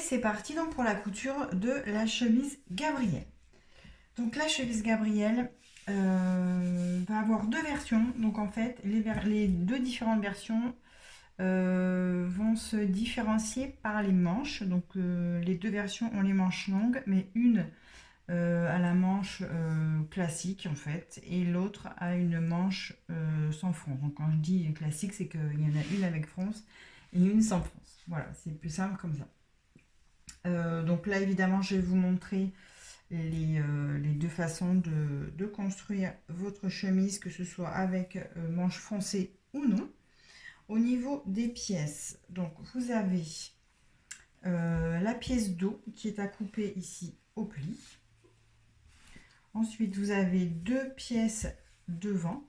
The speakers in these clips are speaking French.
c'est parti donc pour la couture de la chemise Gabrielle. Donc la chemise Gabrielle va avoir deux versions. Donc en fait, les deux différentes versions vont se différencier par les manches. Donc les deux versions ont les manches longues, mais une a la manche classique en fait, et l'autre a une manche sans fronce. Donc quand je dis classique, c'est qu'il y en a une avec fronce et une sans fronce. Voilà, c'est plus simple comme ça. Donc là évidemment je vais vous montrer les deux façons de construire votre chemise, que ce soit avec manche foncée ou non. Au niveau des pièces, donc vous avez la pièce dos qui est à couper ici au pli. Ensuite vous avez deux pièces devant.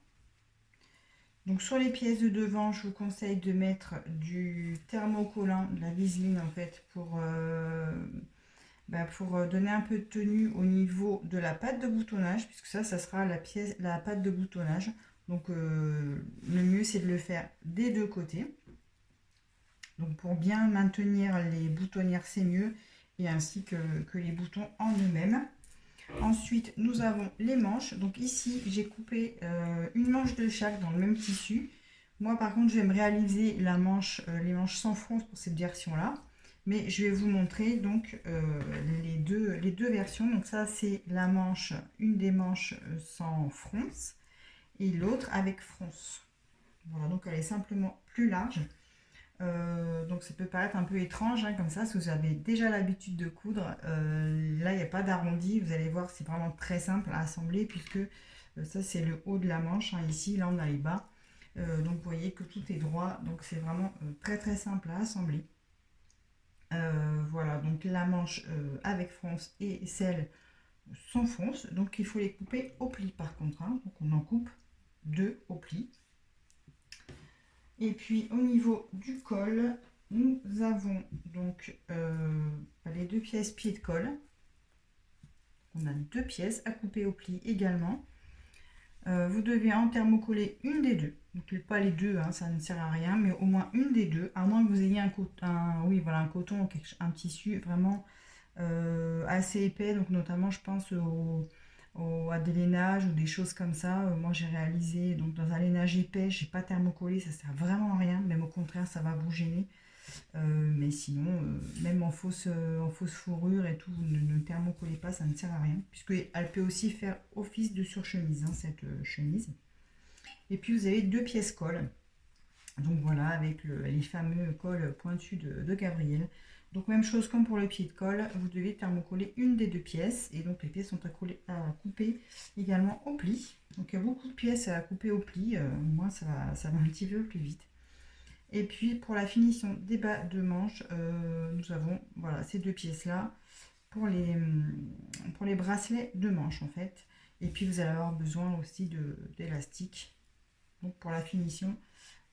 Donc sur les pièces de devant, je vous conseille de mettre du thermocollant, de la viseline en fait, pour donner un peu de tenue au niveau de la patte de boutonnage, puisque ça sera la patte de boutonnage. Donc le mieux c'est de le faire des deux côtés. Donc pour bien maintenir les boutonnières, c'est mieux, et ainsi que les boutons en eux-mêmes. Ensuite, nous avons les manches. Donc ici, j'ai coupé une manche de chaque dans le même tissu. Moi, par contre, je vais me réaliser les manches sans fronce pour cette version-là. Mais je vais vous montrer donc les deux versions. Donc ça, c'est la manche, une des manches sans fronce et l'autre avec fronce. Voilà, donc elle est simplement plus large. Donc ça peut paraître un peu étrange hein, comme ça, si vous avez déjà l'habitude de coudre. Là il n'y a pas d'arrondi, vous allez voir, c'est vraiment très simple à assembler, puisque ça c'est le haut de la manche hein. Ici là on a les bas, donc vous voyez que tout est droit, donc c'est vraiment très très simple à assembler. Voilà, donc la manche avec fronce et celle sans fronce, donc il faut les couper au pli par contre hein. Donc on en coupe deux au pli. Et puis au niveau du col, nous avons donc les deux pièces pied de col. On a deux pièces à couper au pli également. Vous devez en thermocoller une des deux. Donc pas les deux, hein, ça ne sert à rien, mais au moins une des deux, à moins que vous ayez un coton, un tissu vraiment assez épais. Donc notamment je pense à des lainages ou des choses comme ça. Moi j'ai réalisé donc dans un lainage épais, j'ai pas thermocollé, ça sert vraiment à rien, même au contraire ça va vous gêner. Mais sinon même en fausse fourrure et tout, ne thermocollez pas, ça ne sert à rien, puisque elle peut aussi faire office de surchemise hein, cette chemise. Et puis vous avez deux pièces colle, donc voilà, avec les fameux cols pointus de Gabrielle. Donc même chose comme pour le pied de colle, vous devez thermocoller une des deux pièces, et donc les pièces sont à couper également au pli. Donc il y a beaucoup de pièces à couper au pli, moi ça va un petit peu plus vite. Et puis pour la finition des bas de manche, nous avons voilà ces deux pièces là pour les bracelets de manche en fait. Et puis vous allez avoir besoin aussi d'élastique, donc pour la finition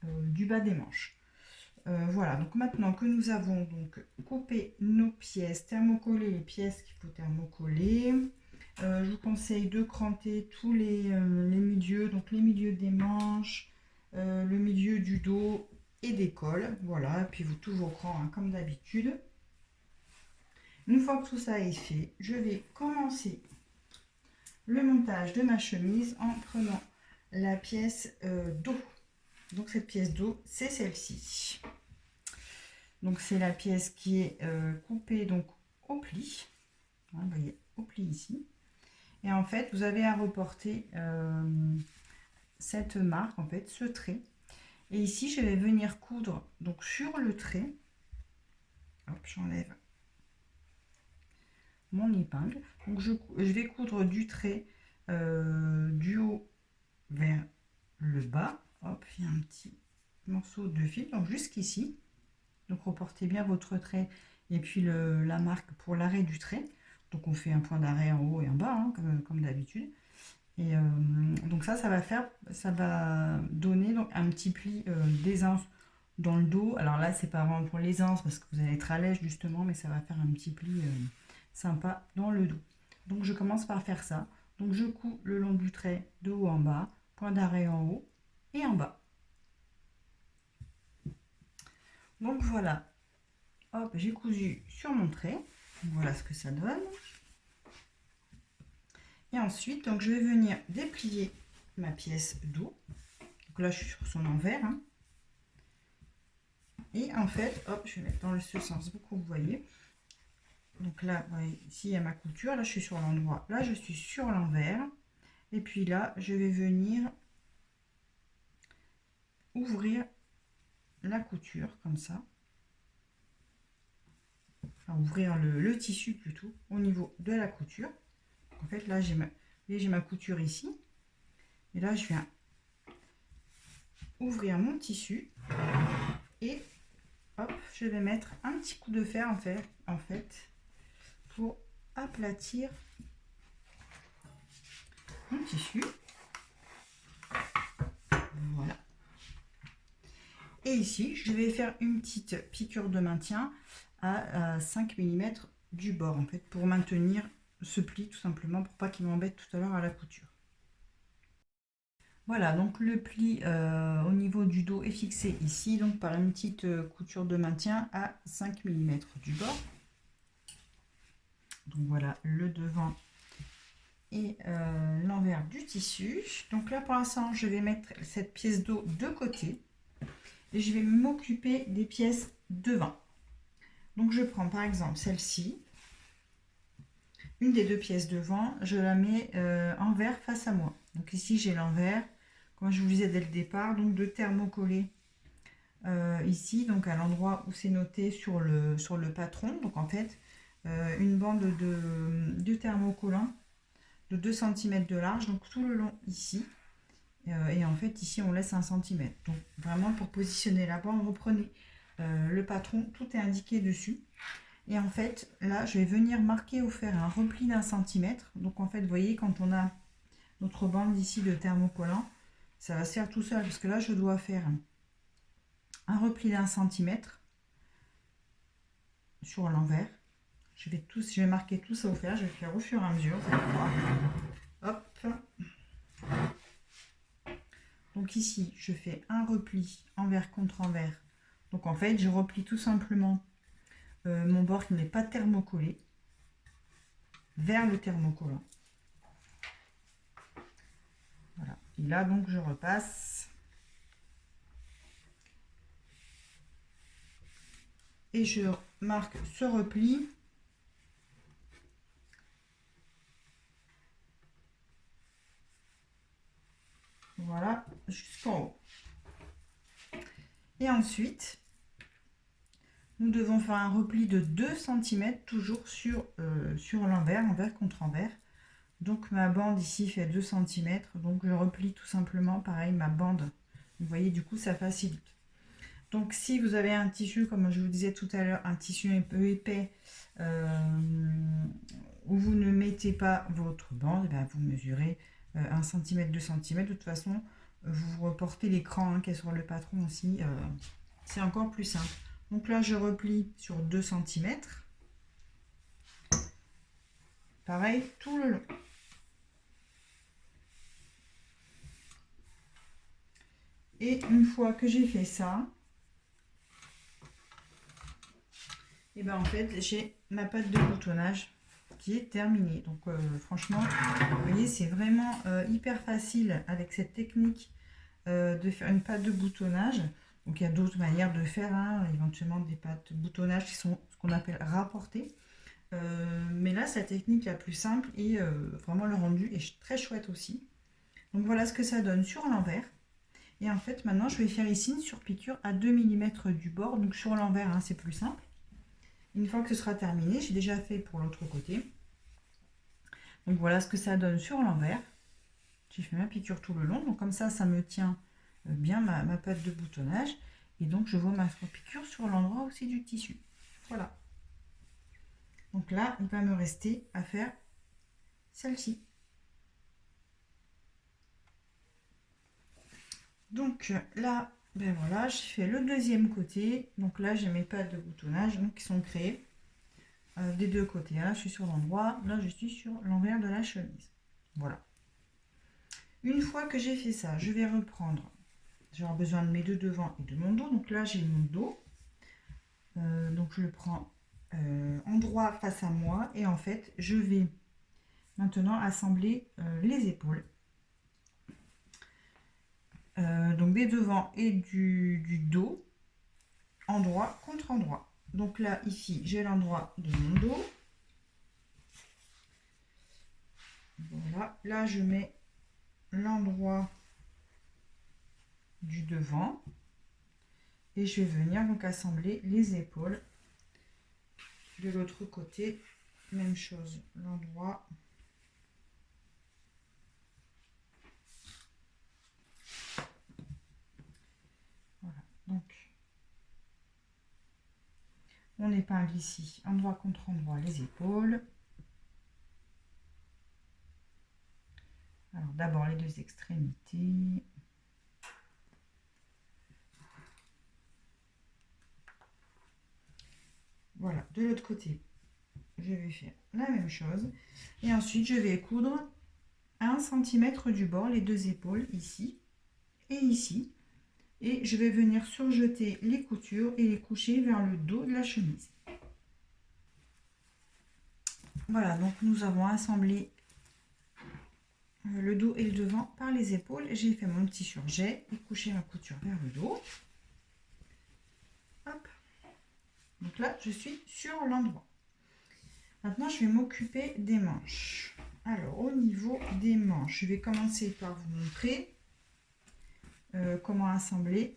du bas des manches. Voilà, donc maintenant que nous avons donc coupé nos pièces, thermocollé les pièces qu'il faut thermocoller, je vous conseille de cranter tous les milieux, donc les milieux des manches, le milieu du dos et des cols. Voilà, et puis vous toujours cran hein, comme d'habitude. Une fois que tout ça est fait, je vais commencer le montage de ma chemise en prenant la pièce dos. Donc cette pièce dos, c'est celle-ci. Donc c'est la pièce qui est coupée donc au pli. Hein, vous voyez, au pli ici. Et en fait, vous avez à reporter cette marque, en fait, ce trait. Et ici, je vais venir coudre donc sur le trait. Hop, j'enlève mon épingle. Donc je vais coudre du trait du haut vers le bas. Hop, il y a un petit morceau de fil, donc jusqu'ici. Donc reportez bien votre trait et puis la marque pour l'arrêt du trait. Donc on fait un point d'arrêt en haut et en bas, hein, comme d'habitude. Et donc ça va donner donc un petit pli d'aisance dans le dos. Alors là, c'est pas vraiment pour l'aisance parce que vous allez être à l'aise justement, mais ça va faire un petit pli sympa dans le dos. Donc je commence par faire ça. Donc je couds le long du trait de haut en bas, point d'arrêt en haut et en bas. Donc voilà hop, j'ai cousu sur mon trait. Voilà ce que ça donne. Et ensuite, donc, je vais venir déplier ma pièce dos. Donc là, je suis sur son envers. Hein. Et en fait, hop, je vais mettre dans ce sens pour que vous voyez. Donc là, voyez, ici, il y a ma couture. Là, je suis sur l'endroit. Là, je suis sur l'envers. Et puis là, je vais venir ouvrir la couture comme ça. Enfin, ouvrir le tissu plutôt au niveau de la couture. En fait, là, j'ai ma couture ici. Et là, je viens ouvrir mon tissu. Et hop, je vais mettre un petit coup de fer en fait pour aplatir mon tissu. Voilà. Et ici, je vais faire une petite piqûre de maintien à 5 mm du bord, en fait, pour maintenir ce pli, tout simplement, pour pas qu'il m'embête tout à l'heure à la couture. Voilà, donc le pli au niveau du dos est fixé ici, donc par une petite couture de maintien à 5 mm du bord. Donc voilà le devant et l'envers du tissu. Donc là, pour l'instant, je vais mettre cette pièce dos de côté. Et je vais m'occuper des pièces devant. Donc je prends par exemple celle-ci, une des deux pièces devant, je la mets envers face à moi. Donc ici j'ai l'envers, comme je vous disais dès le départ, donc de thermocoller ici, donc à l'endroit où c'est noté sur le patron. Donc en fait une bande de thermocollant de 2 cm de large, donc tout le long ici. Et en fait ici on laisse 1 cm. Donc vraiment pour positionner la bande, reprenez le patron, tout est indiqué dessus. Et en fait là je vais venir marquer au fer un repli d'1 cm. Donc en fait vous voyez, quand on a notre bande ici de thermocollant, ça va se faire tout seul, parce que là je dois faire un repli d'1 cm sur l'envers. Je vais marquer tout ça au fer, je vais faire au fur et à mesure, vous allez voir. Hop. Donc ici, je fais un repli envers contre envers. Donc en fait, je replie tout simplement mon bord qui n'est pas thermocollé vers le thermocollant. Voilà. Et là, donc, je repasse. Et je marque ce repli. Voilà, jusqu'en haut. Et ensuite, nous devons faire un repli de 2 cm, toujours sur l'envers, envers contre envers. Donc ma bande ici fait 2 cm, donc je replie tout simplement, pareil, ma bande. Vous voyez, du coup, ça facilite. Donc si vous avez un tissu, comme je vous disais tout à l'heure, un tissu un peu épais, où vous ne mettez pas votre bande, ben vous mesurez 1 cm, 2 cm. De toute façon, vous reportez l'écran qui est sur le patron aussi. C'est encore plus simple. Donc là, je replie sur 2 cm. Pareil, tout le long. Et une fois que j'ai fait ça, et ben en fait, j'ai ma patte de boutonnage qui est terminée. Donc franchement, vous voyez, c'est vraiment hyper facile avec cette technique de faire une patte de boutonnage. Donc il y a d'autres manières de faire, hein, éventuellement des pattes de boutonnage qui sont ce qu'on appelle rapportées. Mais là, c'est la technique la plus simple et vraiment le rendu est très chouette aussi. Donc voilà ce que ça donne sur l'envers. Et en fait, maintenant, je vais faire ici une surpiqûre à 2 mm du bord. Donc sur l'envers, hein, c'est plus simple. Une fois que ce sera terminé, j'ai déjà fait pour l'autre côté. Donc voilà ce que ça donne sur l'envers. J'ai fait ma piqûre tout le long. Donc comme ça me tient bien ma patte de boutonnage. Et donc je vois ma piqûre sur l'endroit aussi du tissu. Voilà. Donc là, il va me rester à faire celle-ci. Donc là, ben voilà, j'ai fait le deuxième côté. Donc là, j'ai mes pattes de boutonnage donc, qui sont créées des deux côtés. Là, je suis sur l'endroit. Là, je suis sur l'envers de la chemise. Voilà. Une fois que j'ai fait ça, je vais reprendre. J'aurai besoin de mes deux devants et de mon dos. Donc là, j'ai mon dos. Donc donc je le prends endroit face à moi et en fait je vais maintenant assembler les épaules. Donc des devants et du dos, endroit contre endroit. Donc là, ici, j'ai l'endroit de mon dos. Voilà, là je mets l'endroit du devant. Et je vais venir donc assembler les épaules. De l'autre côté, même chose, l'endroit. Voilà, donc on épingle ici, endroit contre endroit, les épaules. Alors d'abord les deux extrémités. Voilà, de l'autre côté, je vais faire la même chose. Et ensuite, je vais coudre à 1 cm du bord les deux épaules, ici et ici. Et je vais venir surjeter les coutures et les coucher vers le dos de la chemise. Voilà, donc nous avons assemblé le dos et le devant par les épaules. J'ai fait mon petit surjet et couché ma couture vers le dos. Hop. Donc là, je suis sur l'endroit. Maintenant, je vais m'occuper des manches. Alors, au niveau des manches, je vais commencer par vous montrer comment assembler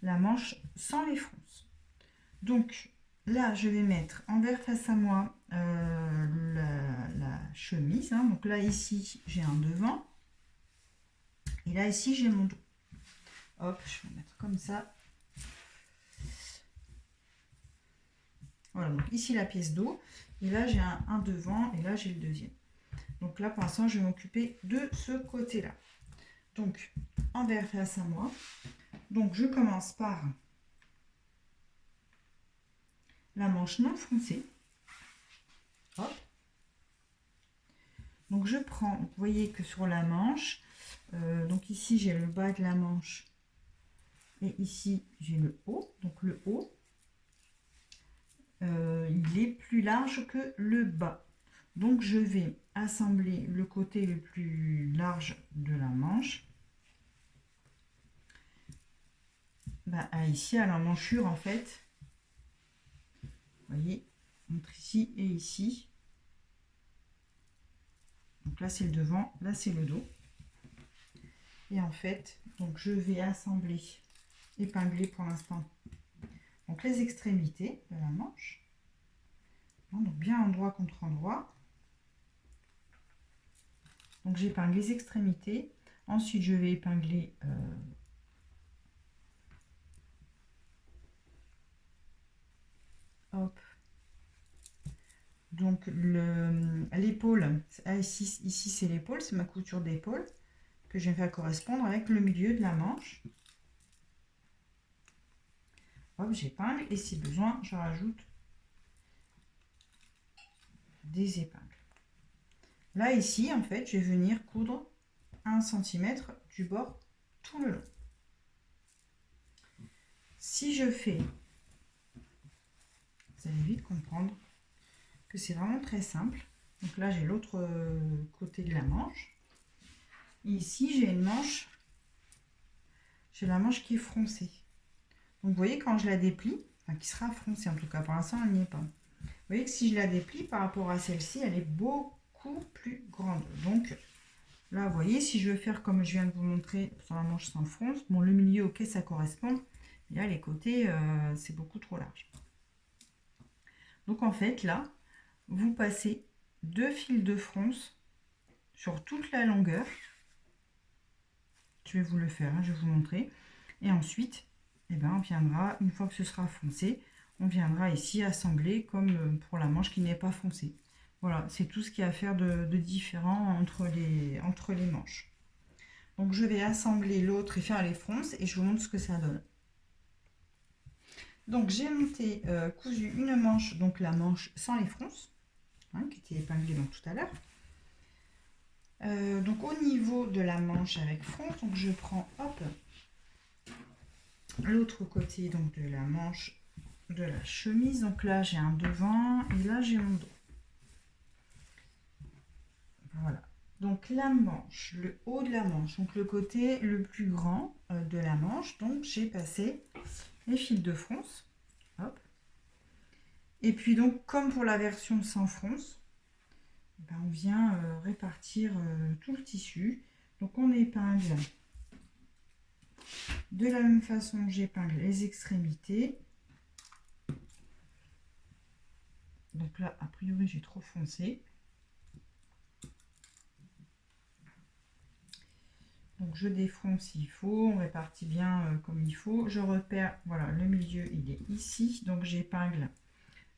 la manche sans les fronces. Donc, là, je vais mettre envers face à moi la chemise. Hein. Donc là, ici, j'ai un devant. Et là, ici, j'ai mon dos. Hop, je vais mettre comme ça. Voilà, donc ici la pièce d'eau, et là j'ai un devant, et là j'ai le deuxième. Donc là pour l'instant je vais m'occuper de ce côté-là. Donc envers face à moi. Donc je commence par la manche non froncée. Hop. Donc je prends, vous voyez que sur la manche, donc ici j'ai le bas de la manche, et ici j'ai le haut. Donc le haut, il est plus large que le bas. Donc je vais assembler le côté le plus large de la manche ici à l'emmanchure en fait. Vous voyez, entre ici et ici. Donc là c'est le devant, là c'est le dos. Et en fait, donc je vais assembler, épingler pour l'instant, donc les extrémités de la manche. Donc bien endroit contre endroit. Donc j'épingle les extrémités. Ensuite je vais épingler hop. Donc l'épaule, ici c'est l'épaule, c'est ma couture d'épaule que je vais faire correspondre avec le milieu de la manche. Hop, j'épingle et si besoin, je rajoute des épingles. Là ici, en fait, je vais venir coudre 1 cm du bord tout le long. Si je fais, vous allez vite comprendre que c'est vraiment très simple. Donc là, j'ai l'autre côté de la manche. Et ici, j'ai une manche, j'ai la manche qui est froncée. Donc vous voyez, quand je la déplie, enfin qui sera froncée en tout cas, pour l'instant, elle n'y est pas. Vous voyez que si je la déplie par rapport à celle-ci, elle est beaucoup plus grande. Donc là, vous voyez, si je veux faire comme je viens de vous montrer sur la manche sans fronce, bon, le milieu, ok, ça correspond. Et là, les côtés, c'est beaucoup trop large. Donc en fait, là, vous passez 2 fils de fronce sur toute la longueur. Je vais vous le faire, hein, je vais vous montrer. Et ensuite, eh ben, on viendra, une fois que ce sera foncé, on viendra ici assembler comme pour la manche qui n'est pas foncée. Voilà, c'est tout ce qu'il y a à faire de différent entre les manches. Donc je vais assembler l'autre et faire les fronces et je vous montre ce que ça donne. Donc j'ai monté, cousu une manche, donc la manche sans les fronces, hein, qui était épinglée donc tout à l'heure. Donc au niveau de la manche avec fronce, donc je prends hop l'autre côté donc de la manche de la chemise. Donc là, j'ai un devant et là, j'ai mon dos. Voilà. Donc la manche, le haut de la manche, donc le côté le plus grand de la manche. Donc j'ai passé les fils de fronce. Hop. Et puis donc, comme pour la version sans fronce, ben, on vient répartir tout le tissu. Donc on épingle. De la même façon, j'épingle les extrémités. Donc là, a priori, j'ai trop foncé. Donc je défronce s'il faut, on répartit bien comme il faut. Je repère, voilà, le milieu, il est ici. Donc j'épingle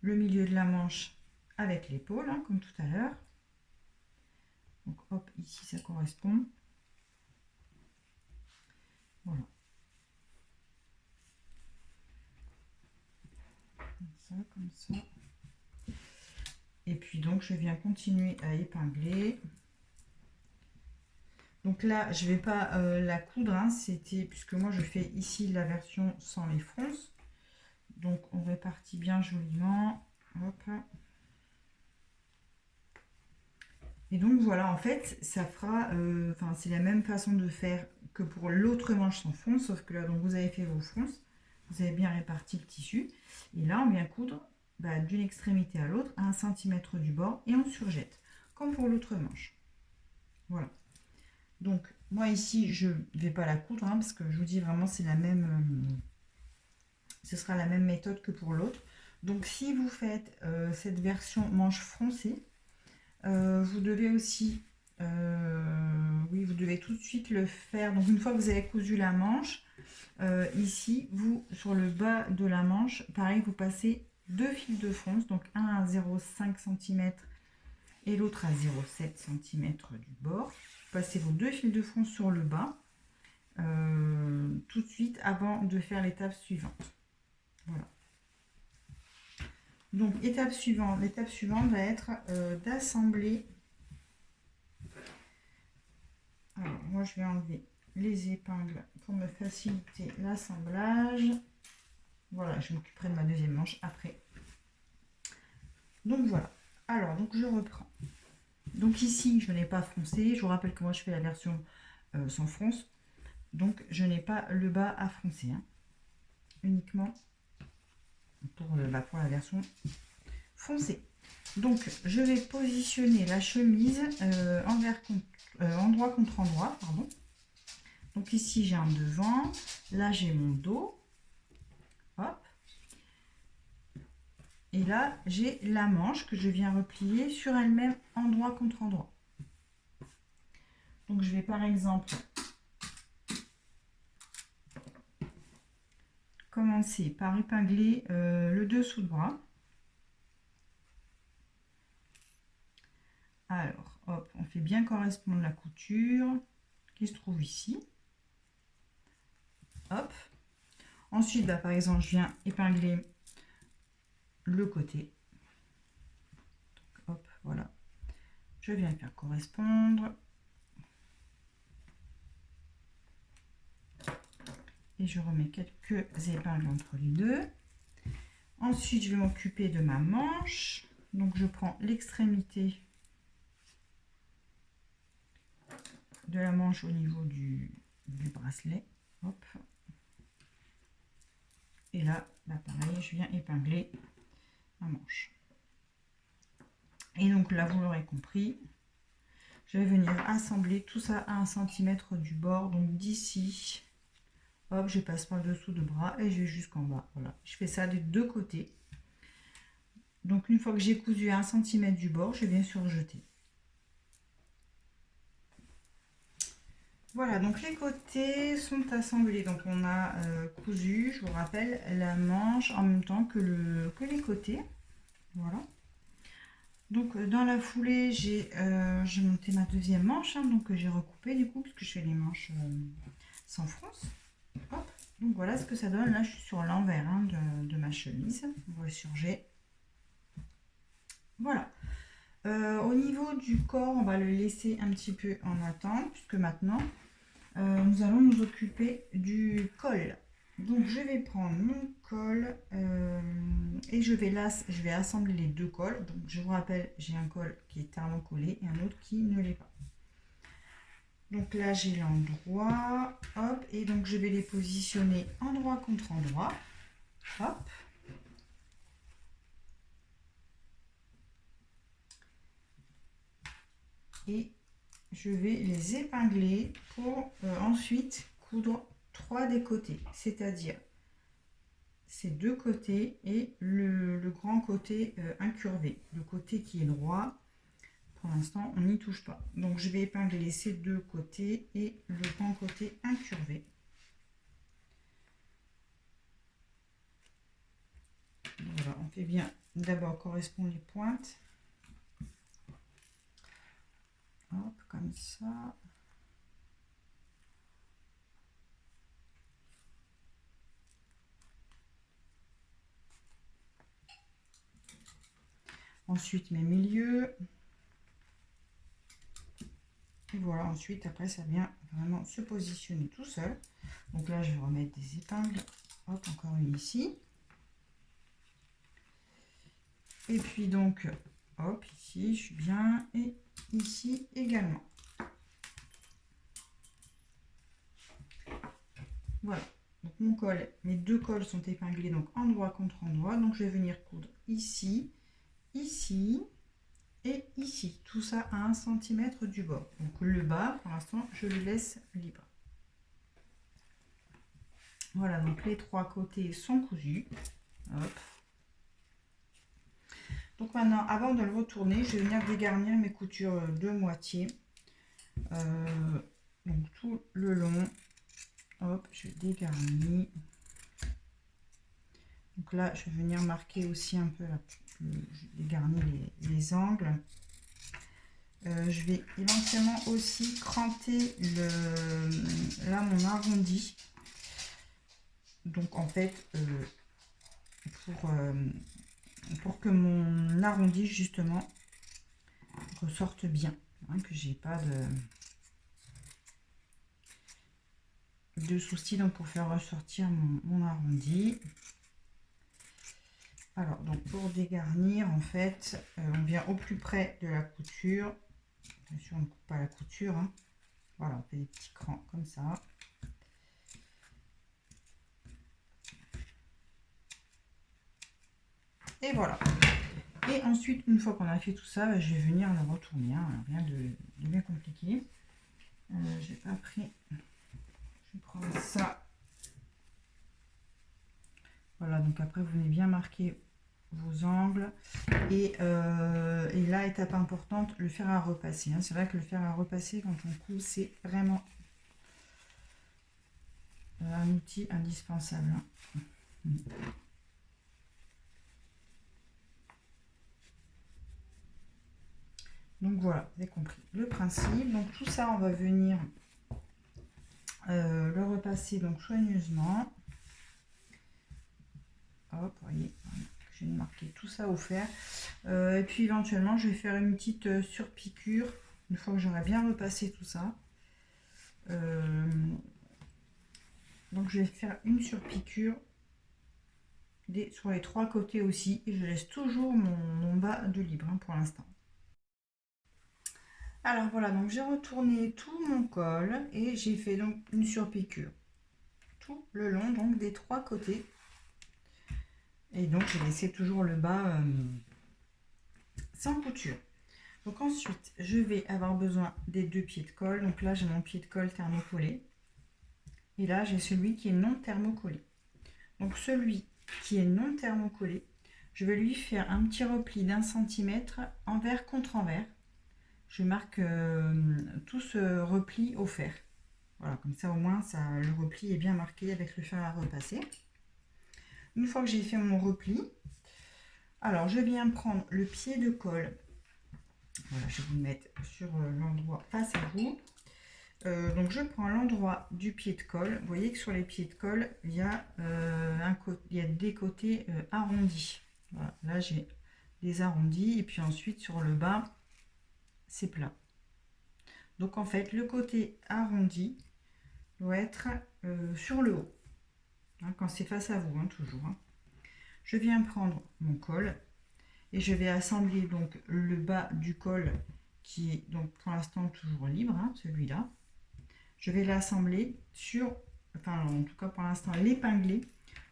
le milieu de la manche avec l'épaule, hein, comme tout à l'heure. Donc hop, ici ça correspond. Voilà. Comme ça. Et puis donc je viens continuer à épingler. Donc là, je ne vais pas la coudre, hein, c'était puisque moi je fais ici la version sans les fronces. Donc on répartit bien joliment. Hop. Et donc voilà, en fait, ça fera, c'est la même façon de faire que pour l'autre manche sans fronce, sauf que là, donc, vous avez fait vos fronces, vous avez bien réparti le tissu. Et là, on vient coudre d'une extrémité à l'autre à 1 cm du bord et on surjette, comme pour l'autre manche. Voilà. Donc, moi ici, je ne vais pas la coudre, hein, parce que je vous dis vraiment, c'est la même, ce sera la même méthode que pour l'autre. Donc, si vous faites cette version manche froncée, vous devez aussi, oui, vous devez tout de suite le faire. Donc, une fois que vous avez cousu la manche, ici, vous, sur le bas de la manche, pareil, vous passez 2 fils de fronce, donc un à 0,5 cm et l'autre à 0,7 cm du bord. Vous passez vos 2 fils de fronce sur le bas, tout de suite avant de faire l'étape suivante. Voilà. Donc, l'étape suivante va être d'assembler. Alors, moi, je vais enlever les épingles pour me faciliter l'assemblage. Voilà, je m'occuperai de ma deuxième manche après. Donc, voilà. Alors, donc, je reprends. Donc, ici, je n'ai pas froncé. Je vous rappelle que moi, je fais la version sans fronce. Donc, je n'ai pas le bas à froncer. Hein. Uniquement pour la version foncée. Donc, je vais positionner la chemise endroit contre endroit. Pardon. Donc, ici, j'ai un devant. Là, j'ai mon dos. Hop. Et là, j'ai la manche que je viens replier sur elle-même, endroit contre endroit. Donc, je vais par exemple commencer par épingler le dessous de bras. Alors, hop, on fait bien correspondre la couture qui se trouve ici. Hop. Ensuite, par exemple, je viens épingler le côté. Donc, hop, voilà. Je viens faire correspondre. Et je remets quelques épingles entre les deux. Ensuite, je vais m'occuper de ma manche. Donc, je prends l'extrémité de la manche au niveau du bracelet. Hop. Et là, pareil, je viens épingler ma manche. Et donc là, vous l'aurez compris, je vais venir assembler tout ça à 1 cm du bord. Donc d'ici, hop, je passe par le dessous de bras et je vais jusqu'en bas. Voilà, je fais ça des deux côtés. Donc une fois que j'ai cousu à 1 cm du bord, je viens surjeter. Voilà, donc les côtés sont assemblés. Donc on a cousu, je vous rappelle, la manche en même temps que les côtés. Voilà. Donc dans la foulée, j'ai monté ma deuxième manche, hein, donc j'ai recoupé du coup, puisque je fais les manches sans fronce. Hop. Donc voilà ce que ça donne. Là, je suis sur l'envers hein, de ma chemise. On va surger. Voilà. Au niveau du corps, on va le laisser un petit peu en attente, puisque maintenant, nous allons nous occuper du col. Donc je vais prendre mon col et je vais assembler les deux cols. Donc je vous rappelle, j'ai un col qui est thermocollé et un autre qui ne l'est pas. Donc là j'ai l'endroit, hop, et donc je vais les positionner endroit contre endroit, hop. Et je vais les épingler pour ensuite coudre 3 des côtés, c'est-à-dire ces deux côtés et le grand côté incurvé, le côté qui est droit. Pour l'instant, on n'y touche pas. Donc, je vais épingler ces deux côtés et le grand côté incurvé. Voilà, on fait bien d'abord correspondre les pointes. Hop, comme ça. Ensuite, mes milieux. Et voilà, ensuite, après, ça vient vraiment se positionner tout seul. Donc là, je vais remettre des épingles. Hop, encore une ici. Et puis donc, hop, ici, je suis bien. Et ici également. Voilà. Donc mon col, mes deux cols sont épinglés donc endroit contre endroit. Donc je vais venir coudre ici, ici et ici. Tout ça à 1 cm du bord. Donc le bas, pour l'instant, je le laisse libre. Voilà, donc les trois côtés sont cousus. Hop. Donc maintenant, avant de le retourner, je vais venir dégarnir mes coutures de moitié. Donc tout le long. Hop, je dégarnis. Donc là, je vais venir marquer aussi un peu, je dégarnis les angles. Je vais éventuellement aussi cranter là mon arrondi. Donc en fait, pour que mon arrondi justement ressorte bien, hein, que j'ai pas de soucis donc pour faire ressortir mon arrondi. Alors donc pour dégarnir en fait, on vient au plus près de la couture. Bien sûr, on ne coupe pas la couture, hein. Voilà, on fait des petits crans comme ça. Et voilà. Et ensuite, une fois qu'on a fait tout ça, bah, je vais venir le retourner, hein. Rien de bien compliqué. J'ai pas pris. Je vais prendre ça. Voilà, donc après, vous venez bien marquer vos angles. Et là, étape importante, le fer à repasser, hein. C'est vrai que le fer à repasser, quand on coud, c'est vraiment un outil indispensable, hein. Donc voilà, vous avez compris le principe. Donc tout ça, on va venir le repasser donc soigneusement. Hop, vous voyez, je vais marquer tout ça au fer. Et puis éventuellement, je vais faire une petite surpiqûre une fois que j'aurai bien repassé tout ça. Donc je vais faire une surpiqûre sur les trois côtés aussi. Et je laisse toujours mon bas de libre, hein, pour l'instant. Alors voilà, donc j'ai retourné tout mon col et j'ai fait donc une surpiqûre tout le long donc des trois côtés. Et donc j'ai laissé toujours le bas sans couture. Donc ensuite, je vais avoir besoin des deux pieds de colle. Donc là, j'ai mon pied de colle thermocollé. Et là, j'ai celui qui est non thermocollé. Donc celui qui est non thermocollé, je vais lui faire un petit repli d'1 centimètre envers contre envers. Je marque tout ce repli au fer. Voilà, comme ça au moins le repli est bien marqué avec le fer à repasser. Une fois que j'ai fait mon repli, alors je viens prendre le pied de colle. Voilà, je vais vous le mettre sur l'endroit face à vous. Donc je prends l'endroit du pied de colle. Vous voyez que sur les pieds de colle, il y a, des côtés arrondis. Voilà, là j'ai des arrondis et puis ensuite sur le bas, c'est plat. Donc en fait, le côté arrondi doit être sur le haut. hein, quand c'est face à vous, hein, toujours. Hein. Je viens prendre mon col et je vais assembler donc le bas du col qui est donc pour l'instant toujours libre, hein, celui-là. Je vais l'assembler sur, enfin en tout cas pour l'instant l'épingler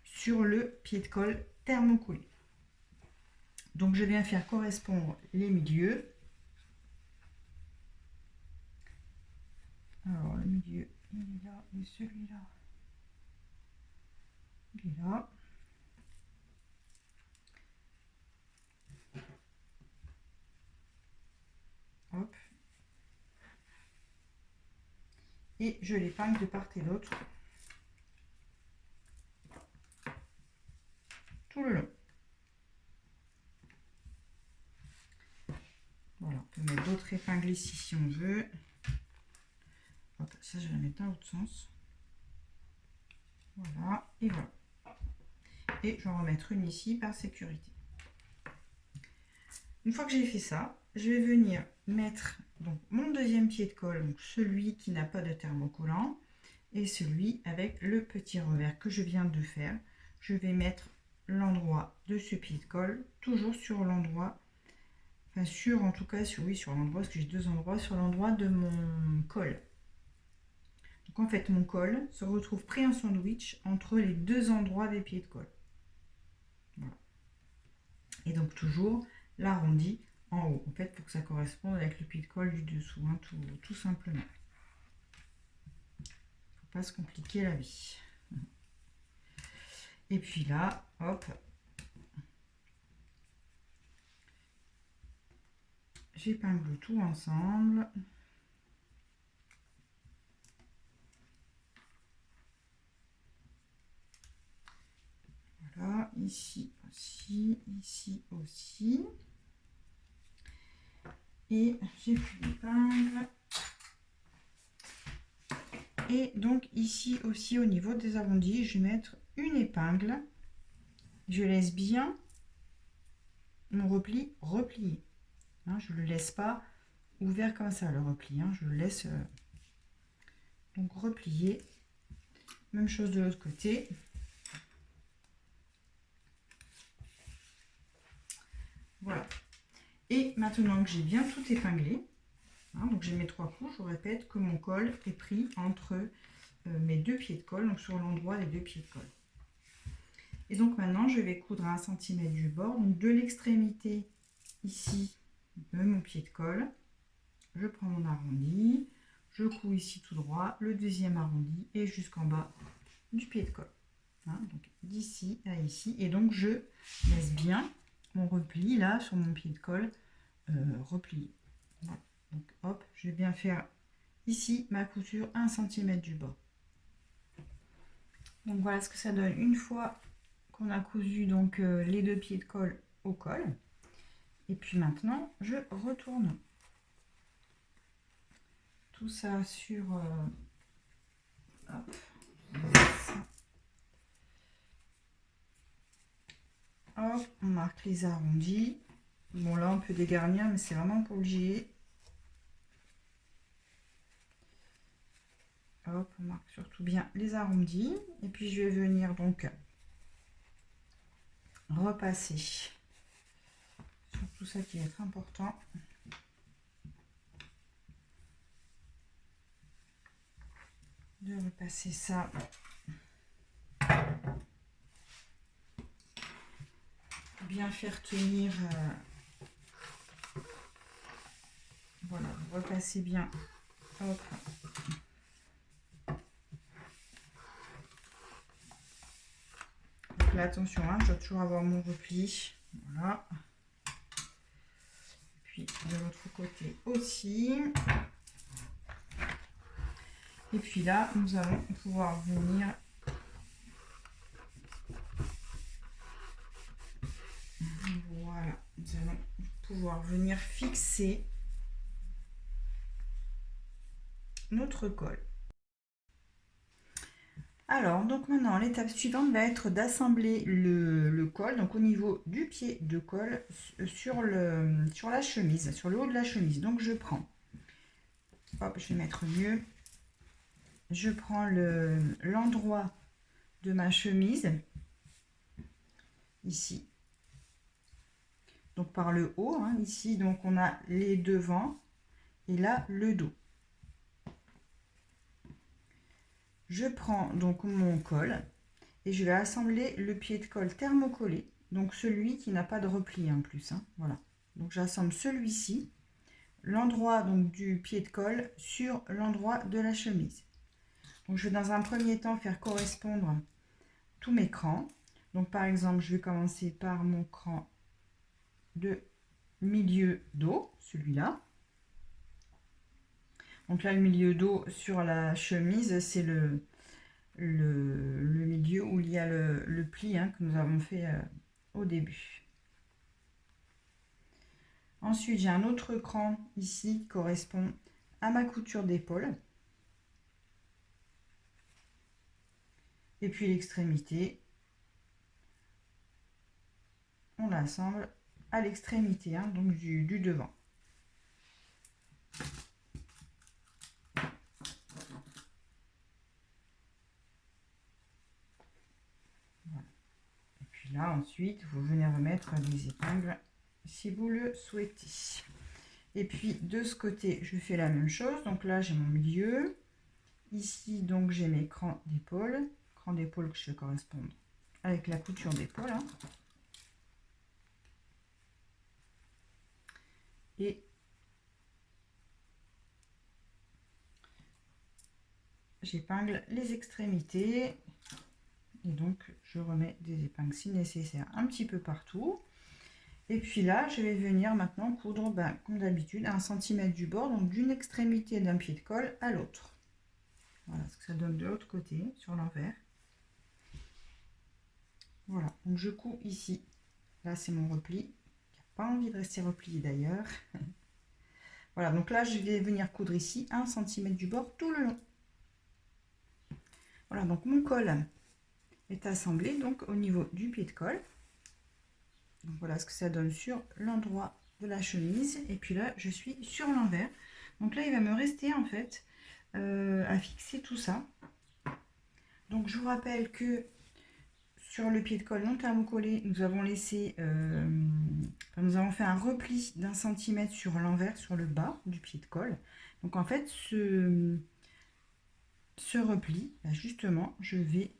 sur le pied de colle thermocollé. Donc je viens faire correspondre les milieux. Alors le milieu il est là et celui-là il est là. Hop. Et je l'épingle de part et d'autre tout le long. Voilà, on peut mettre d'autres épingles ici si on veut. Hop, ça je vais la mettre dans l'autre sens. Voilà, et voilà. Et je vais en remettre une ici par sécurité. Une fois que j'ai fait ça, je vais venir mettre donc mon deuxième pied de colle, donc celui qui n'a pas de thermocollant, et celui avec le petit revers que je viens de faire. Je vais mettre l'endroit de ce pied de colle, toujours sur l'endroit, enfin sur en tout cas, sur, oui, sur l'endroit, parce que j'ai deux endroits, sur l'endroit de mon col. Donc en fait, mon col se retrouve pris en sandwich entre les deux endroits des pieds de colle. Voilà. Et donc toujours l'arrondi en haut, en fait, pour que ça corresponde avec le pied de colle du dessous, hein, tout simplement. Faut pas se compliquer la vie. Et puis là, hop, j'épingle tout ensemble. Voilà, ici aussi. Et j'ai plus l'épingle. Et donc ici aussi au niveau des arrondis, je vais mettre une épingle. Je laisse bien mon repli replié. Hein, je ne le laisse pas ouvert comme ça, le repli. Hein, je le laisse donc replier. Même chose de l'autre côté. Voilà. Et maintenant que j'ai bien tout épinglé, hein, donc j'ai mes trois couches, je répète que mon col est pris entre mes deux pieds de colle, donc sur l'endroit des deux pieds de colle. Et donc maintenant je vais coudre à 1 cm du bord, donc de l'extrémité ici de mon pied de colle, je prends mon arrondi, je couds ici tout droit, le deuxième arrondi et jusqu'en bas du pied de colle. Hein, donc d'ici à ici, et donc je laisse bien mon repli là sur mon pied de colle replié. Voilà. Donc hop, je vais bien faire ici ma couture à 1 cm du bord. Donc voilà ce que ça donne une fois qu'on a cousu donc les deux pieds de colle au col. Et puis maintenant je retourne tout ça sur hop, ça. Hop, on marque les arrondis. Bon là on peut dégarnir mais c'est vraiment pas obligé. Hop, on marque surtout bien les arrondis. Et puis je vais venir donc repasser sur tout ça qui va être important. De repasser ça. Bien faire tenir. Voilà, repasser bien. Hop. Donc là, attention, hein, je dois toujours avoir mon repli. Voilà. Puis de l'autre côté aussi. Et puis là, nous allons pouvoir venir voilà, nous allons pouvoir venir fixer notre col. Alors, donc maintenant, l'étape suivante va être d'assembler le col, donc au niveau du pied de colle, sur la chemise, sur le haut de la chemise. Donc, je prends, hop, je vais mettre mieux, je prends l'endroit de ma chemise, ici. Donc par le haut, hein, ici, donc on a les devants et là le dos. Je prends donc mon col et je vais assembler le pied de colle thermocollé, donc celui qui n'a pas de repli en plus, hein, voilà. Donc j'assemble celui-ci, l'endroit donc du pied de colle sur l'endroit de la chemise. Donc je vais dans un premier temps faire correspondre tous mes crans. Donc par exemple, je vais commencer par mon cran de milieu dos, celui-là. Donc là, le milieu dos sur la chemise, c'est le milieu où il y a le pli, hein, que nous avons fait au début. Ensuite, j'ai un autre cran ici qui correspond à ma couture d'épaule. Et puis l'extrémité, on l'assemble à l'extrémité, hein, donc du devant. Voilà. Et puis là, ensuite, vous venez remettre des épingles si vous le souhaitez. Et puis de ce côté, je fais la même chose. Donc là, j'ai mon milieu. Ici, donc, j'ai mes crans d'épaule. Crans d'épaule que je vais correspondre avec la couture d'épaule. Hein. Et j'épingle les extrémités. Et donc, je remets des épingles si nécessaire un petit peu partout. Et puis là, je vais venir maintenant coudre, comme d'habitude, 1 cm du bord, donc d'une extrémité d'un pied de colle à l'autre. Voilà ce que ça donne de l'autre côté, sur l'envers. Voilà, donc je couds ici. Là, c'est mon repli. Il n'y a pas envie de rester replié d'ailleurs. Voilà, donc là, je vais venir coudre ici 1 cm du bord tout le long. Voilà, donc mon col est assemblé donc au niveau du pied de colle. Donc voilà ce que ça donne sur l'endroit de la chemise. Et puis là, je suis sur l'envers. Donc là, il va me rester en fait à fixer tout ça. Donc je vous rappelle que sur le pied de colle non thermocollé, nous avons laissé, nous avons fait un repli d'1 cm sur l'envers, sur le bas du pied de colle. Donc en fait, ce repli, justement, je vais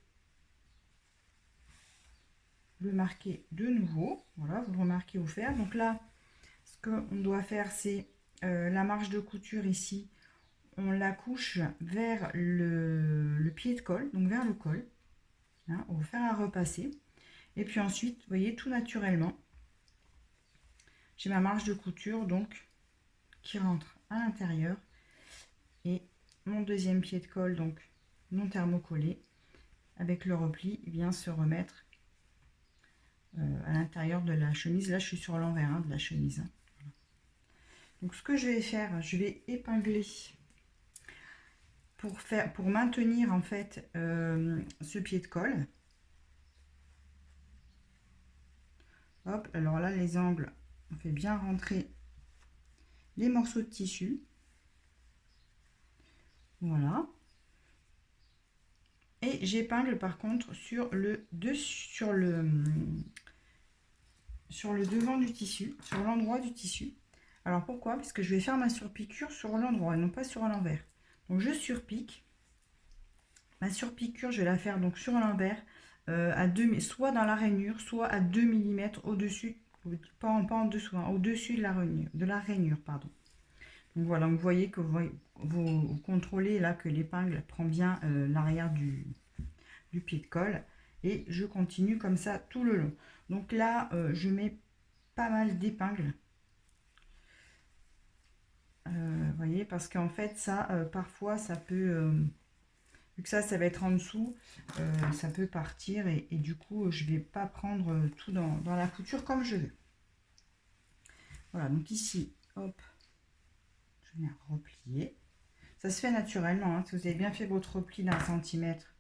le marquer de nouveau. Voilà, vous le remarquez au fer. Donc là, ce qu'on doit faire, c'est la marge de couture ici. On la couche vers le pied de colle, donc vers le col. Hein, on va faire un repasser. Et puis ensuite, vous voyez, tout naturellement, j'ai ma marge de couture donc qui rentre à l'intérieur. Et mon deuxième pied de colle, donc non thermocollé, avec le repli, vient se remettre à l'intérieur de la chemise. Là, je suis sur l'envers, hein, de la chemise. Hein. Voilà. Donc, ce que je vais faire, je vais épingler pour maintenir en fait ce pied de colle. Hop, alors là, les angles, on fait bien rentrer les morceaux de tissu. Voilà. Et j'épingle par contre sur le devant du tissu, sur l'endroit du tissu. Alors pourquoi? Parce que je vais faire ma surpiqûre sur l'endroit et non pas sur l'envers. Donc je surpique. Ma surpiqûre, je vais la faire donc sur l'envers, soit dans la rainure, soit à 2 mm au-dessus, pas en dessous, hein, au-dessus de la rainure, pardon. Donc voilà, vous voyez que vous contrôlez là que l'épingle prend bien l'arrière du pied de colle. Et je continue comme ça tout le long. Donc là, je mets pas mal d'épingles. Vous voyez, parce qu'en fait, ça, parfois, ça peut... vu que ça va être en dessous, ça peut partir. Et du coup, je vais pas prendre tout dans la couture comme je veux. Voilà, donc ici, hop, je viens replier. Ça se fait naturellement. Hein, si vous avez bien fait votre repli d'1 centimètre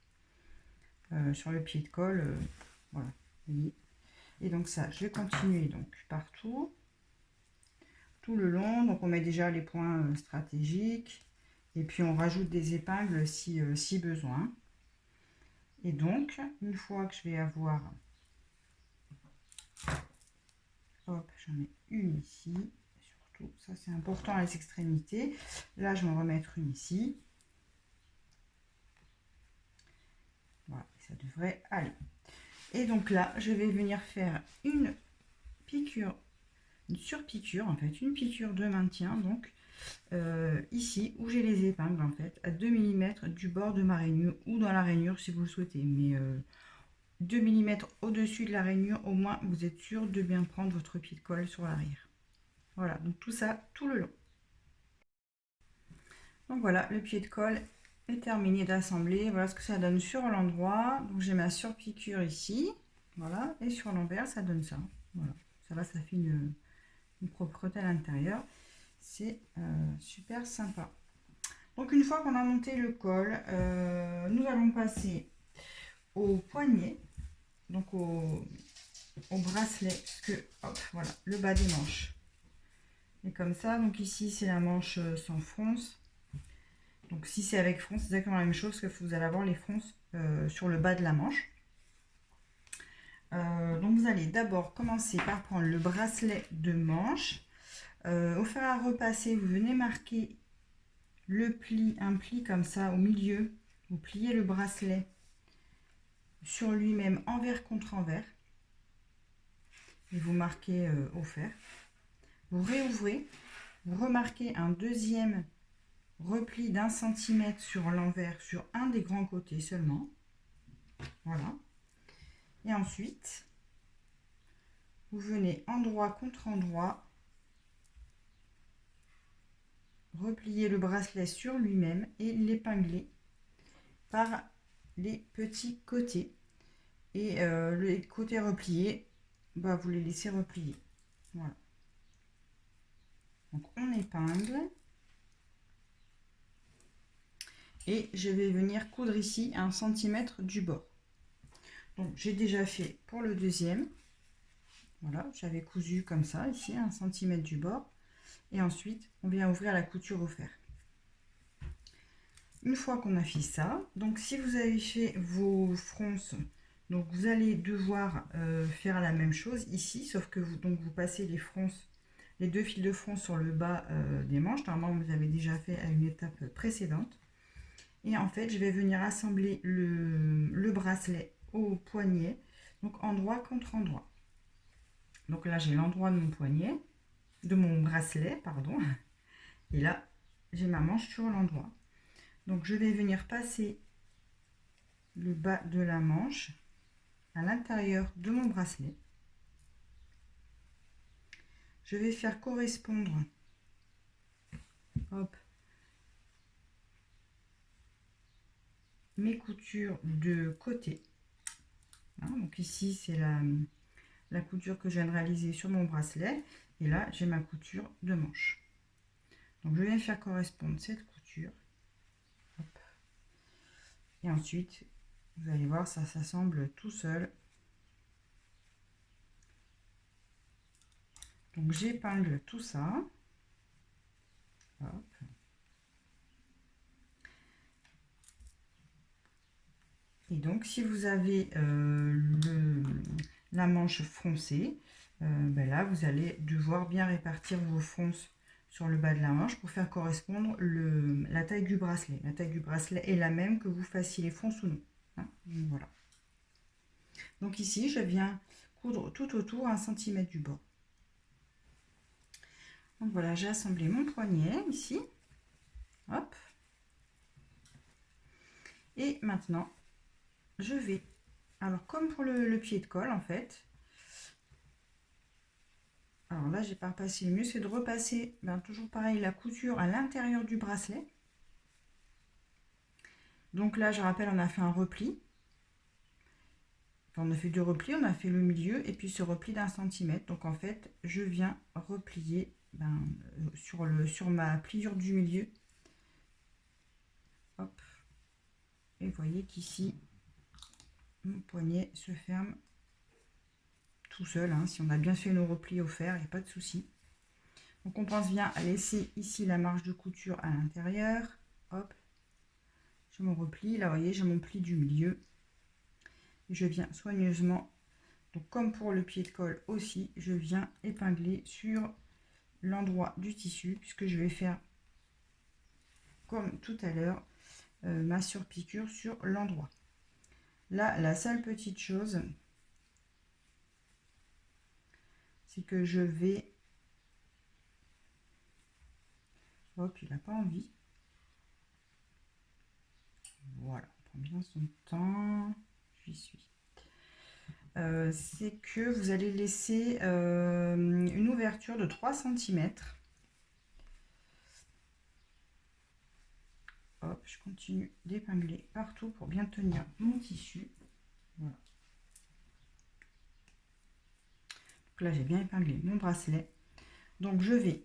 sur le pied de colle, voilà, vous voyez. Et donc ça, je vais continuer donc partout, tout le long. Donc on met déjà les points stratégiques et puis on rajoute des épingles si besoin. Et donc, une fois que je vais avoir, hop, j'en ai une ici, surtout, ça c'est important à les extrémités. Là, je vais en remettre une ici. Voilà, ça devrait aller. Et donc là, je vais venir faire une piqûre, une surpiqûre en fait, une piqûre de maintien, donc ici où j'ai les épingles en fait, à 2 mm du bord de ma rainure ou dans la rainure si vous le souhaitez, mais 2 mm au-dessus de la rainure, au moins vous êtes sûr de bien prendre votre pied de colle sur l'arrière. Voilà, donc tout ça tout le long. Donc voilà, le pied de colle est terminé d'assembler. Voilà ce que ça donne sur l'endroit. Donc j'ai ma surpiqûre ici, voilà, et sur l'envers ça donne ça. Voilà, ça va, ça fait une propreté à l'intérieur. C'est super sympa. Donc une fois qu'on a monté le col, nous allons passer au poignet, donc au bracelet, parce que hop, voilà, le bas des manches. Et comme ça, donc ici c'est la manche sans fronce. Donc si c'est avec fronce, c'est exactement la même chose, que vous allez avoir les fronces sur le bas de la manche. Donc vous allez d'abord commencer par prendre le bracelet de manche. Au fer à repasser, vous venez marquer le pli, un pli comme ça au milieu. Vous pliez le bracelet sur lui-même envers contre envers. Et vous marquez au fer. Vous réouvrez, vous remarquez un deuxième repli d'1 cm sur l'envers, sur un des grands côtés seulement. Voilà. Et ensuite, vous venez endroit contre endroit, replier le bracelet sur lui-même et l'épingler par les petits côtés. Et les côtés repliés, bah, vous les laissez replier. Voilà. Donc on épingle. Et je vais venir coudre ici à 1 cm du bord. Donc j'ai déjà fait pour le deuxième. Voilà, j'avais cousu comme ça ici, 1 cm du bord. Et ensuite, on vient ouvrir la couture au fer. Une fois qu'on a fait ça, donc si vous avez fait vos fronces, donc vous allez devoir faire la même chose ici, sauf que vous passez les fronces, les 2 fils de fronce sur le bas des manches. Normalement, vous avez déjà fait à une étape précédente. Et en fait, je vais venir assembler le bracelet au poignet, donc endroit contre endroit. Donc là, j'ai l'endroit de mon poignet, de mon bracelet, pardon. Et là, j'ai ma manche sur l'endroit. Donc je vais venir passer le bas de la manche à l'intérieur de mon bracelet. Je vais faire correspondre, hop, mes coutures de côté. Hein, donc ici, c'est la couture que je viens de réaliser sur mon bracelet. Et là, j'ai ma couture de manche. Donc, je viens faire correspondre cette couture. Hop. Et ensuite, vous allez voir, ça s'assemble tout seul. Donc, j'épingle tout ça. Hop. Et donc, si vous avez la manche froncée, ben là, vous allez devoir bien répartir vos fronces sur le bas de la manche pour faire correspondre la taille du bracelet. La taille du bracelet est la même que vous fassiez les fronces ou non. Hein, voilà. Donc ici, je viens coudre tout autour 1 cm du bord. Donc voilà, j'ai assemblé mon poignet ici. Hop. Et maintenant, je vais, alors comme pour le pied de colle en fait, alors là j'ai pas repassé, le mieux c'est de repasser, toujours pareil, la couture à l'intérieur du bracelet. Donc là je rappelle, on a fait un repli, enfin, on a fait 2 replis, on a fait le milieu et puis ce repli d'1 cm. Donc en fait je viens replier sur ma pliure du milieu. Hop. Et vous voyez qu'ici mon poignet se ferme tout seul, hein. Si on a bien fait nos replis au fer, il n'y a pas de souci. Donc on pense bien à laisser ici la marge de couture à l'intérieur. Hop, je me replie. Là, vous voyez, j'ai mon pli du milieu. Et je viens soigneusement, donc comme pour le pied de colle aussi, je viens épingler sur l'endroit du tissu, puisque je vais faire comme tout à l'heure ma surpiqûre sur l'endroit. Là, la seule petite chose, c'est que je vais... Hop, il n'a pas envie. Voilà, on prend bien son temps. J'y suis. C'est que vous allez laisser une ouverture de 3 cm. Hop, je continue d'épingler partout pour bien tenir mon tissu. Voilà. Donc là, j'ai bien épinglé mon bracelet. Donc, je vais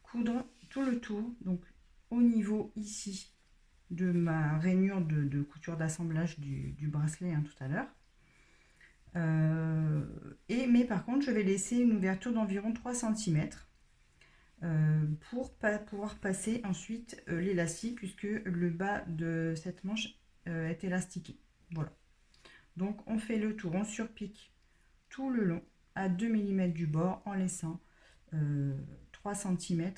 coudre tout le tour. Donc, au niveau ici de ma rainure de couture d'assemblage du bracelet hein, tout à l'heure. Mais par contre, je vais laisser une ouverture d'environ 3 cm pour pouvoir passer ensuite l'élastique, puisque le bas de cette manche est élastiqué. Voilà. Donc, on fait le tour, on surpique tout le long à 2 mm du bord en laissant 3 cm.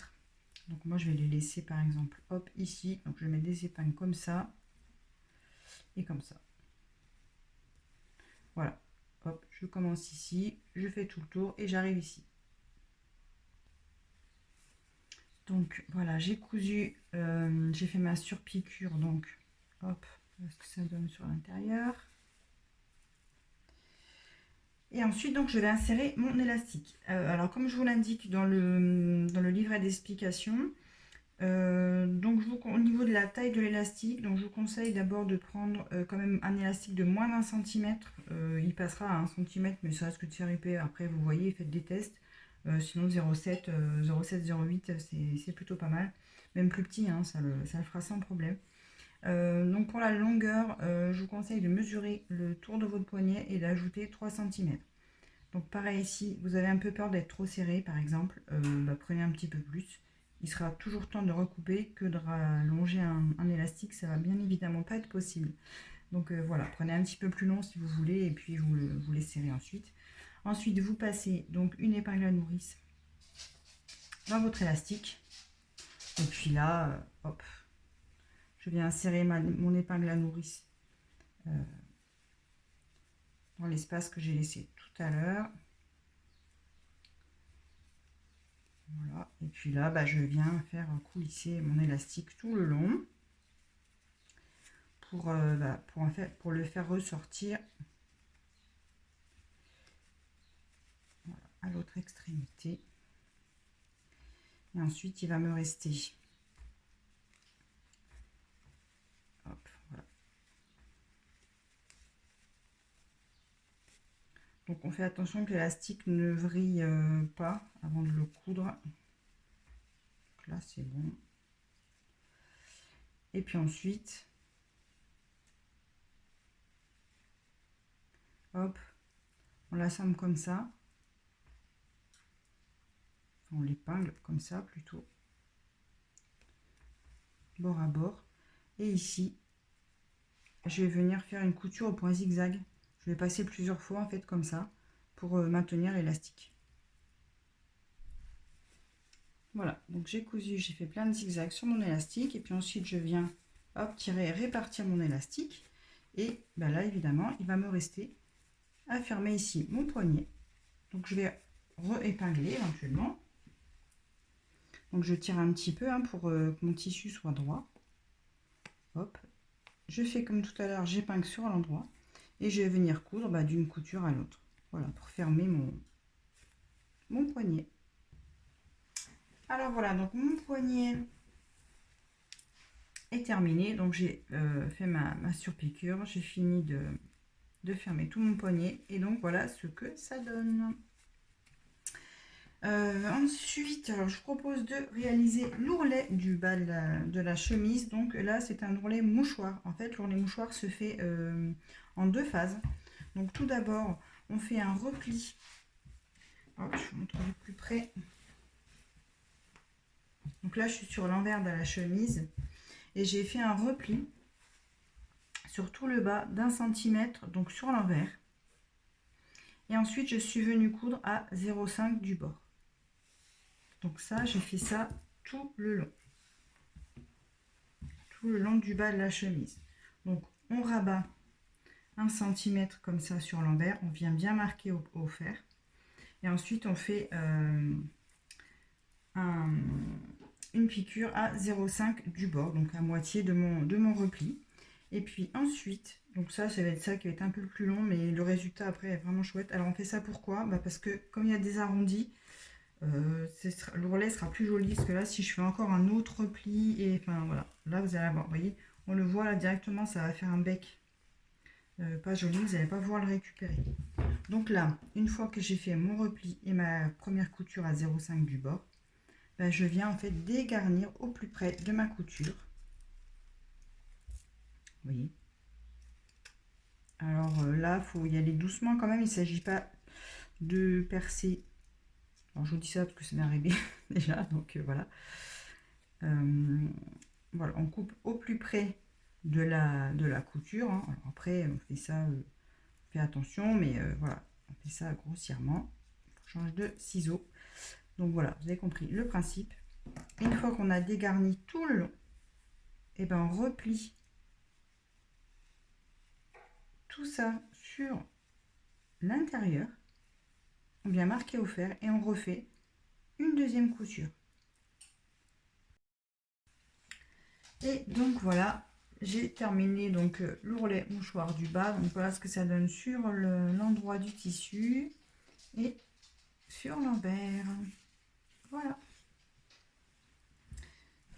Donc, moi, je vais les laisser par exemple, hop, ici. Donc, je mets des épingles comme ça et comme ça. Voilà. Hop, je commence ici, je fais tout le tour et j'arrive ici. Donc voilà, j'ai cousu, j'ai fait ma surpiqûre, donc hop, ce que ça donne sur l'intérieur. Et ensuite, donc, je vais insérer mon élastique. Alors, comme je vous l'indique dans le livret d'explication, donc au niveau de la taille de l'élastique, donc je vous conseille d'abord de prendre quand même un élastique de moins d'un centimètre. Il passera à 1 cm, mais ça risque de faire épais. Après, vous voyez, faites des tests. Sinon 0,7, 0,8 c'est plutôt pas mal. Même plus petit, hein, ça le fera sans problème. Donc pour la longueur, je vous conseille de mesurer le tour de votre poignet et d'ajouter 3 cm. Donc pareil ici, vous avez un peu peur d'être trop serré par exemple, prenez un petit peu plus. Il sera toujours temps de recouper que de rallonger un élastique, ça va bien évidemment pas être possible. Donc voilà, prenez un petit peu plus long si vous voulez et puis vous les serrez ensuite. Ensuite, vous passez donc une épingle à nourrice dans votre élastique. Et puis là, hop, je viens insérer mon épingle à nourrice dans l'espace que j'ai laissé tout à l'heure. Voilà. Et puis là, je viens faire coulisser mon élastique tout le long pour le faire ressortir voilà, à l'autre extrémité. Et ensuite, il va me rester hop, voilà. Donc on fait attention que l'élastique ne vrille pas avant de le coudre. Donc là c'est bon. Et puis ensuite, hop, on l'assemble comme ça. On l'épingle comme ça plutôt. Bord à bord. Et ici, je vais venir faire une couture au point zigzag. Je vais passer plusieurs fois en fait comme ça pour maintenir l'élastique. Voilà, donc j'ai cousu, j'ai fait plein de zigzags sur mon élastique et puis ensuite je viens hop, tirer, répartir mon élastique et là évidemment il va me rester à fermer ici mon poignet. Donc je vais re-épingler éventuellement. Donc je tire un petit peu pour que mon tissu soit droit. Hop, je fais comme tout à l'heure, j'épingle sur l'endroit et je vais venir coudre d'une couture à l'autre. Voilà, pour fermer mon poignet. Alors voilà, donc mon poignet est terminé. Donc j'ai fait ma surpiqûre, j'ai fini de fermer tout mon poignet et donc voilà ce que ça donne. Ensuite, alors, je vous propose de réaliser l'ourlet du bas de la chemise. Donc là, c'est un ourlet mouchoir. En fait, l'ourlet mouchoir se fait en 2 phases. Donc tout d'abord, on fait un repli. Hop, je vous montre de plus près. Donc là, je suis sur l'envers de la chemise et j'ai fait un repli sur tout le bas d'1 cm, donc sur l'envers. Et ensuite, je suis venue coudre à 0,5 du bord. Donc ça, j'ai fait ça tout le long. Tout le long du bas de la chemise. Donc, on rabat 1 cm comme ça sur l'envers. On vient bien marquer au fer. Et ensuite, on fait une piqûre à 0,5 du bord, donc à moitié de mon repli. Et puis ensuite, donc ça va être ça qui va être un peu plus long, mais le résultat après est vraiment chouette. Alors on fait ça pourquoi? Parce que comme il y a des arrondis, l'ourlet sera plus joli, parce que là si je fais encore un autre repli, et enfin voilà, là vous allez avoir, vous voyez, on le voit là directement, ça va faire un bec pas joli, vous n'allez pas pouvoir le récupérer. Donc là, une fois que j'ai fait mon repli et ma première couture à 0,5 du bord, je viens en fait dégarnir au plus près de ma couture. Vous voyez. Alors là, il faut y aller doucement quand même. Il ne s'agit pas de percer. Alors je vous dis ça parce que ça m'est arrivé déjà. Donc voilà. Voilà, on coupe au plus près de la couture. Hein. Alors, après, on fait ça, fait attention, mais voilà, on fait ça grossièrement. On change de ciseaux. Donc voilà, vous avez compris le principe. Une fois qu'on a dégarni tout le long, et on replie tout ça sur l'intérieur. On vient marquer au fer et on refait une deuxième couture. Et donc voilà, j'ai terminé donc l'ourlet mouchoir du bas. Donc voilà ce que ça donne sur l'endroit du tissu et sur l'envers. Voilà.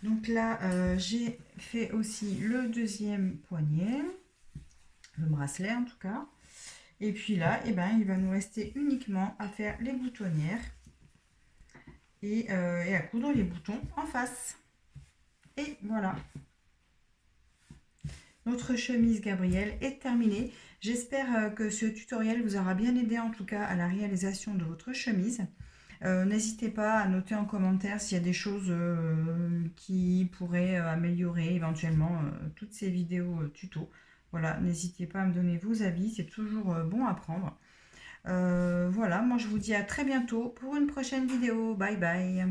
Donc là, j'ai fait aussi le deuxième poignet, le bracelet en tout cas. Et puis là, il va nous rester uniquement à faire les boutonnières et à coudre les boutons en face. Et voilà. Notre chemise Gabrielle est terminée. J'espère que ce tutoriel vous aura bien aidé en tout cas à la réalisation de votre chemise. N'hésitez pas à noter en commentaire s'il y a des choses qui pourraient améliorer éventuellement toutes ces vidéos tuto. Voilà, n'hésitez pas à me donner vos avis, c'est toujours bon à prendre. Voilà, moi je vous dis à très bientôt pour une prochaine vidéo. Bye bye.